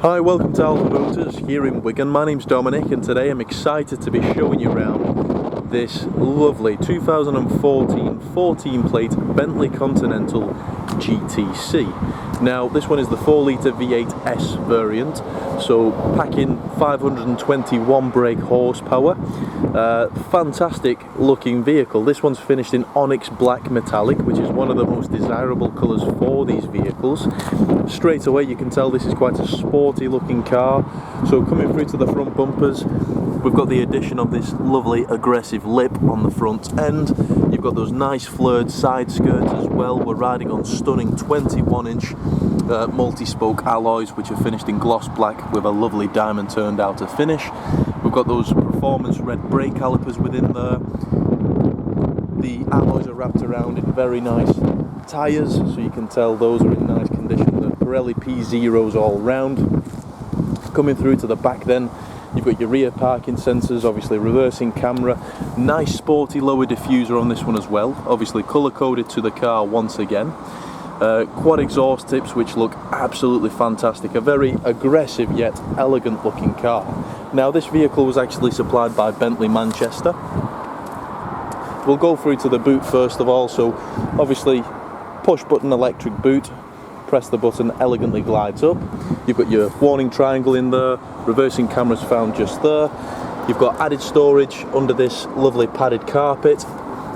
Hi, welcome to Alpha Motors here in Wigan. My name's Dominic and today I'm excited to be showing you around this lovely 2014 14 plate Bentley Continental GTC. Now this one is the 4 litre V8S variant, so packing 521 brake horsepower. Fantastic looking vehicle. This one's finished in Onyx black metallic, which is one of the most desirable colours for these vehicles. Straight away you can tell this is quite a sporty looking car. So coming through to the front bumpers, we've got the addition of this lovely aggressive lip on the front end. You've got those nice flared side skirts as well. We're riding on stunning 21-inch multi-spoke alloys, which are finished in gloss black with a lovely diamond turned outer finish. We've got those performance red brake calipers within there. The alloys are wrapped around in very nice tyres, so you can tell those are in nice condition. The Pirelli P0s all round. Coming through to the back then, you've got your rear parking sensors, obviously reversing camera, nice sporty lower diffuser on this one as well, obviously colour coded to the car once again. Quad exhaust tips which look absolutely fantastic, a very aggressive yet elegant looking car. Now this vehicle was actually supplied by Bentley Manchester. We'll go through to the boot first of all. So obviously push button electric boot, press the button, elegantly glides up. You've got your warning triangle in there, reversing cameras found just there. You've got added storage under this lovely padded carpet,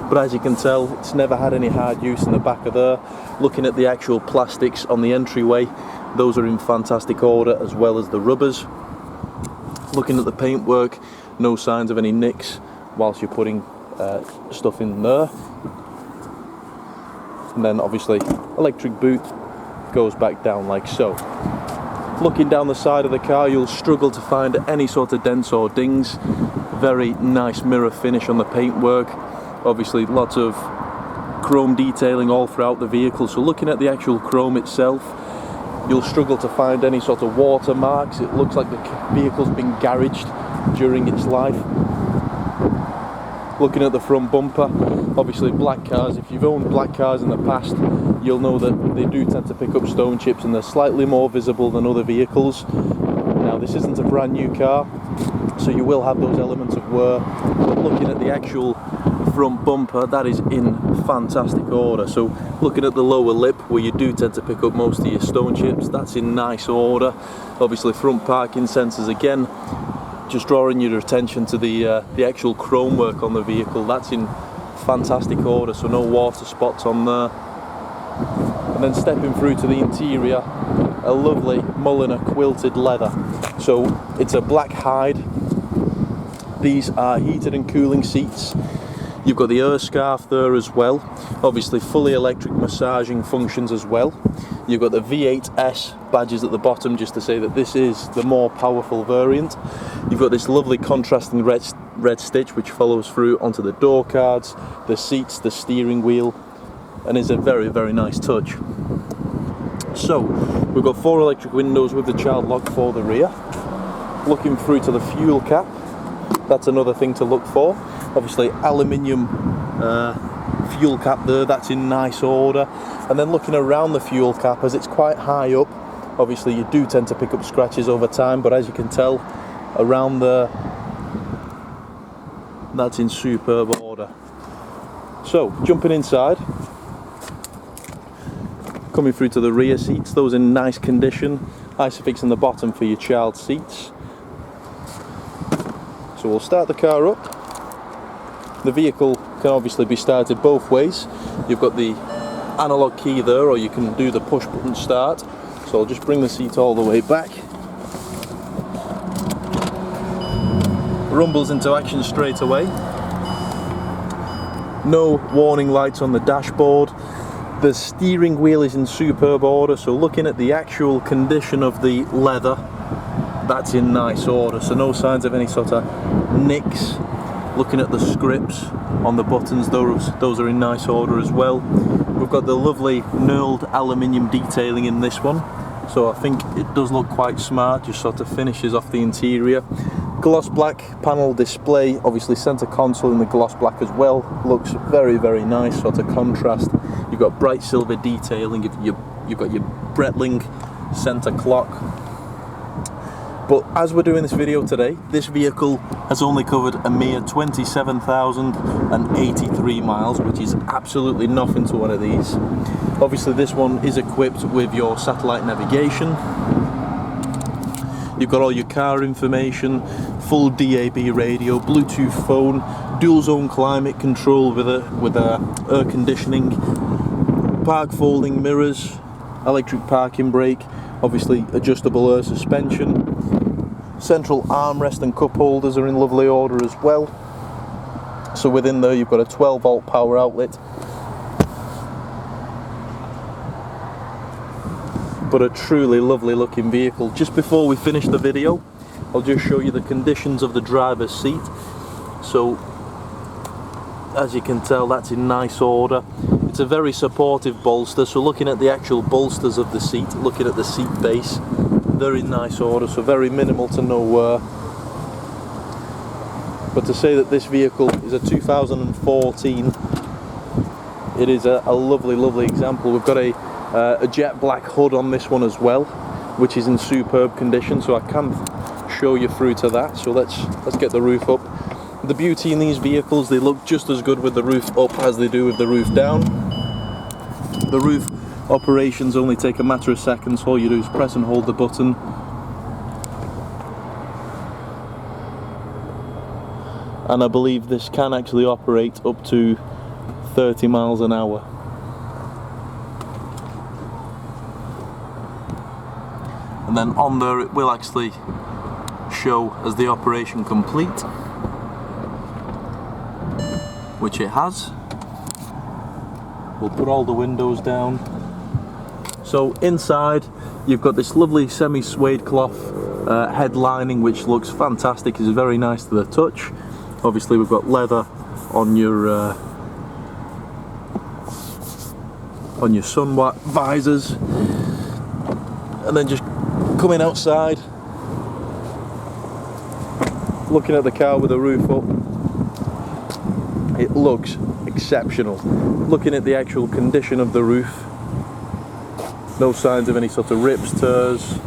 but as you can tell it's never had any hard use in the back of there. Looking at the actual plastics on the entryway, those are in fantastic order, as well as the rubbers. Looking at the paintwork, no signs of any nicks whilst you're putting stuff in there. And then obviously electric boot goes back down like so. Looking down the side of the car, you'll struggle to find any sort of dents or dings. Very nice mirror finish on the paintwork. Obviously lots of chrome detailing all throughout the vehicle. So looking at the actual chrome itself, you'll struggle to find any sort of watermarks. It looks like the vehicle's been garaged during its life. Looking at the front bumper, obviously black cars, if you've owned black cars in the past, you'll know that they do tend to pick up stone chips and they're slightly more visible than other vehicles. Now this isn't a brand new car, so you will have those elements of wear, but looking at the actual front bumper, that is in fantastic order. So looking at the lower lip where you do tend to pick up most of your stone chips, that's in nice order. Obviously front parking sensors again, just drawing your attention to the actual chrome work on the vehicle, that's in fantastic order, so no water spots on there. And then stepping through to the interior, a lovely Mulliner quilted leather. So it's a black hide. These are heated and cooling seats. You've got the air scarf there as well, obviously fully electric massaging functions as well. You've got the V8S badges at the bottom just to say that this is the more powerful variant. You've got this lovely contrasting red stitch which follows through onto the door cards, the seats, the steering wheel, and is a very, very nice touch. So we've got 4 electric windows with the child lock for the rear. Looking through to the fuel cap, that's another thing to look for. Obviously aluminium fuel cap there, that's in nice order. And then looking around the fuel cap, as it's quite high up, obviously you do tend to pick up scratches over time, but as you can tell around there, that's in superb order. So jumping inside, coming through to the rear seats, those in nice condition, Isofix in the bottom for your child seats. So we'll start the car up. The vehicle can obviously be started both ways. You've got the analog key there, or you can do the push button start. So I'll just bring the seat all the way back. Rumbles into action straight away. No warning lights on the dashboard. The steering wheel is in superb order, so looking at the actual condition of the leather, that's in nice order, so no signs of any sort of nicks. Looking at the scripts on the buttons, those are in nice order as well. We've got the lovely knurled aluminium detailing in this one, so I think it does look quite smart, just sort of finishes off the interior. Gloss black panel display, obviously centre console in the gloss black as well, looks very, very nice, sort of contrast. You've got bright silver detailing, you've got your Breitling centre clock. But as we're doing this video today, this vehicle has only covered a mere 27,083 miles, which is absolutely nothing to one of these. Obviously this one is equipped with your satellite navigation. You've got all your car information, full DAB radio, Bluetooth phone, dual zone climate control with air conditioning, park folding mirrors, electric parking brake, obviously adjustable air suspension. Central armrest and cup holders are in lovely order as well. So within there you've got a 12-volt power outlet. But a truly lovely looking vehicle. Just before we finish the video, I'll just show you the conditions of the driver's seat. So as you can tell, that's in nice order. It's a very supportive bolster, so looking at the actual bolsters of the seat, looking at the seat base, very nice order, so very minimal to no wear. But to say that this vehicle is a 2014, it is a lovely example. We've got a jet black hood on this one as well, which is in superb condition, so I can show you through to that. So let's get the roof up. The beauty in these vehicles, they look just as good with the roof up as they do with the roof down. The roof operations only take a matter of seconds. All you do is press and hold the button, and I believe this can actually operate up to 30 miles an hour. And then on there it will actually show as the operation complete, which it has. We'll put all the windows down. So inside you've got this lovely semi-suede cloth head lining, which looks fantastic. It's very nice to the touch. Obviously we've got leather on your sun visors, and then just coming outside, looking at the car with the roof up, it looks exceptional. Looking at the actual condition of the roof, no signs of any sort of rips, tears.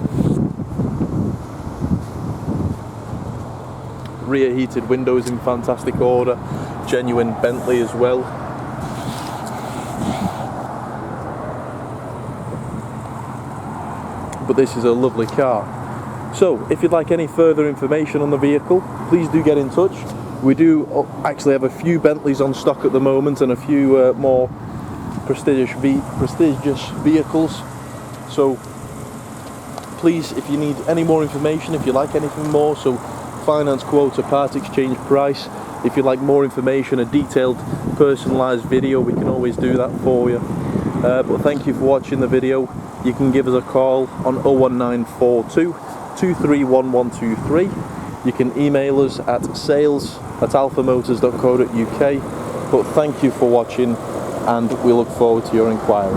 Rear heated windows in fantastic order, genuine Bentley as well. But this is a lovely car. So if you'd like any further information on the vehicle, please do get in touch. We do actually have a few Bentleys on stock at the moment, and a few more prestigious vehicles. So please, if you need any more information, if you like anything more, so finance quote, a part exchange price, if you'd like more information, a detailed personalised video, we can always do that for you. But thank you for watching the video. You can give us a call on 01942 231123. You can email us at sales@alphamotors.co.uk. But thank you for watching, and we look forward to your inquiry.